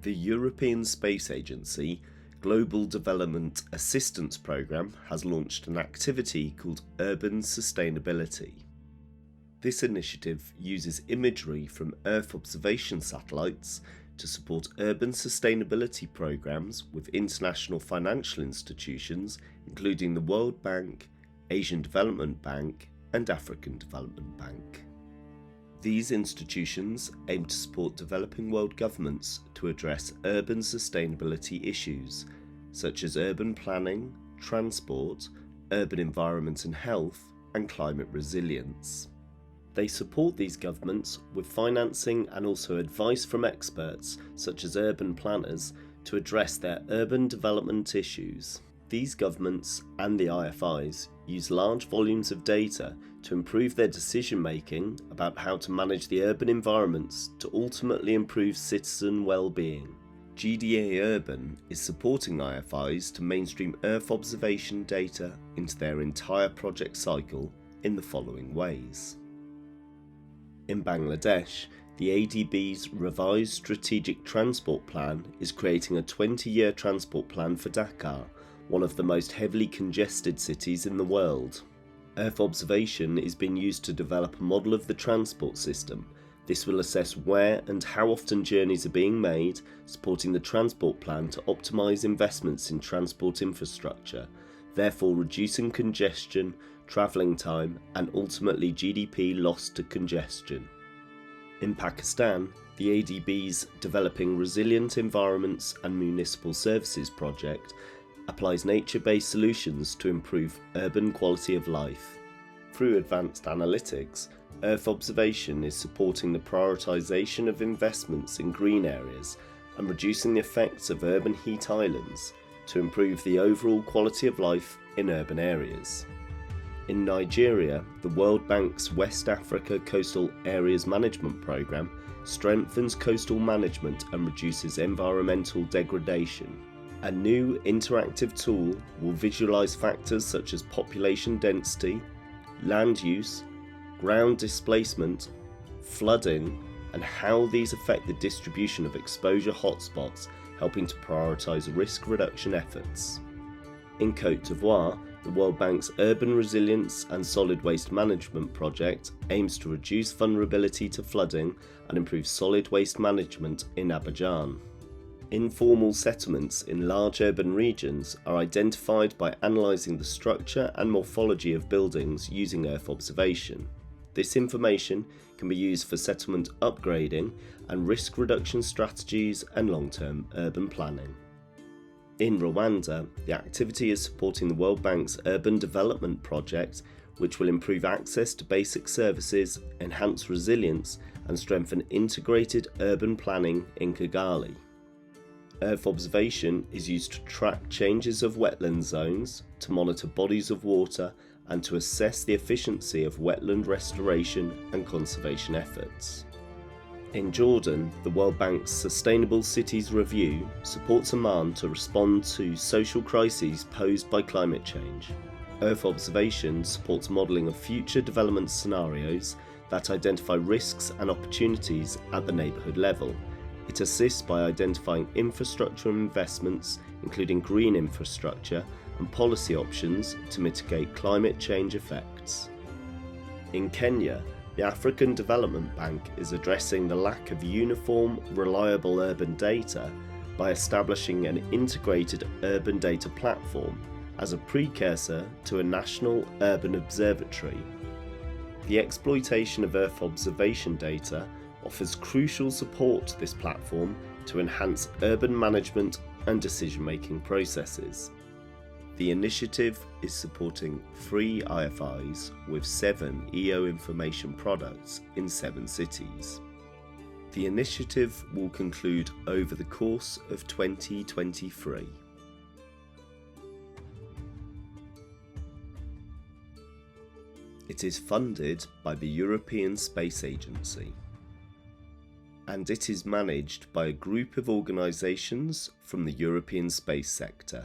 The European Space Agency Global Development Assistance Programme has launched an activity called Urban Sustainability. This initiative uses imagery from Earth observation satellites to support urban sustainability programmes with international financial institutions, including the World Bank, Asian Development Bank, and African Development Bank. These institutions aim to support developing world governments to address urban sustainability issues, such as urban planning, transport, urban environment and health, and climate resilience. They support these governments with financing and also advice from experts, such as urban planners, to address their urban development issues. These governments and the IFIs use large volumes of data to improve their decision-making about how to manage the urban environments to ultimately improve citizen well-being. GDA Urban is supporting IFIs to mainstream Earth observation data into their entire project cycle in the following ways. In Bangladesh, the ADB's revised strategic transport plan is creating a 20-year transport plan for Dhaka, one of the most heavily congested cities in the world. Earth observation is being used to develop a model of the transport system. This will assess where and how often journeys are being made, supporting the transport plan to optimise investments in transport infrastructure, therefore reducing congestion, travelling time, and ultimately GDP lost to congestion. In Pakistan, the ADB's Developing Resilient Environments and Municipal Services project applies nature-based solutions to improve urban quality of life. Through advanced analytics, Earth observation is supporting the prioritisation of investments in green areas and reducing the effects of urban heat islands to improve the overall quality of life in urban areas. In Nigeria, the World Bank's West Africa Coastal Areas Management Programme strengthens coastal management and reduces environmental degradation. A new interactive tool will visualise factors such as population density, land use, ground displacement, flooding, and how these affect the distribution of exposure hotspots, helping to prioritise risk reduction efforts. In Côte d'Ivoire, the World Bank's Urban Resilience and Solid Waste Management project aims to reduce vulnerability to flooding and improve solid waste management in Abidjan. Informal settlements in large urban regions are identified by analysing the structure and morphology of buildings using Earth observation. This information can be used for settlement upgrading and risk reduction strategies and long-term urban planning. In Rwanda, the activity is supporting the World Bank's Urban Development Project, which will improve access to basic services, enhance resilience, and strengthen integrated urban planning in Kigali. Earth observation is used to track changes of wetland zones, to monitor bodies of water, and to assess the efficiency of wetland restoration and conservation efforts. In Jordan, the World Bank's Sustainable Cities Review supports Amman to respond to social crises posed by climate change. Earth observation supports modelling of future development scenarios that identify risks and opportunities at the neighbourhood level. It assists by identifying infrastructure investments, including green infrastructure, and policy options to mitigate climate change effects. In Kenya, the African Development Bank is addressing the lack of uniform, reliable urban data by establishing an integrated urban data platform as a precursor to a national urban observatory. The exploitation of Earth observation data offers crucial support to this platform to enhance urban management and decision-making processes. The initiative is supporting 3 IFIs with 7 EO information products in 7 cities. The initiative will conclude over the course of 2023. It is funded by the European Space Agency, and it is managed by a group of organisations from the European space sector.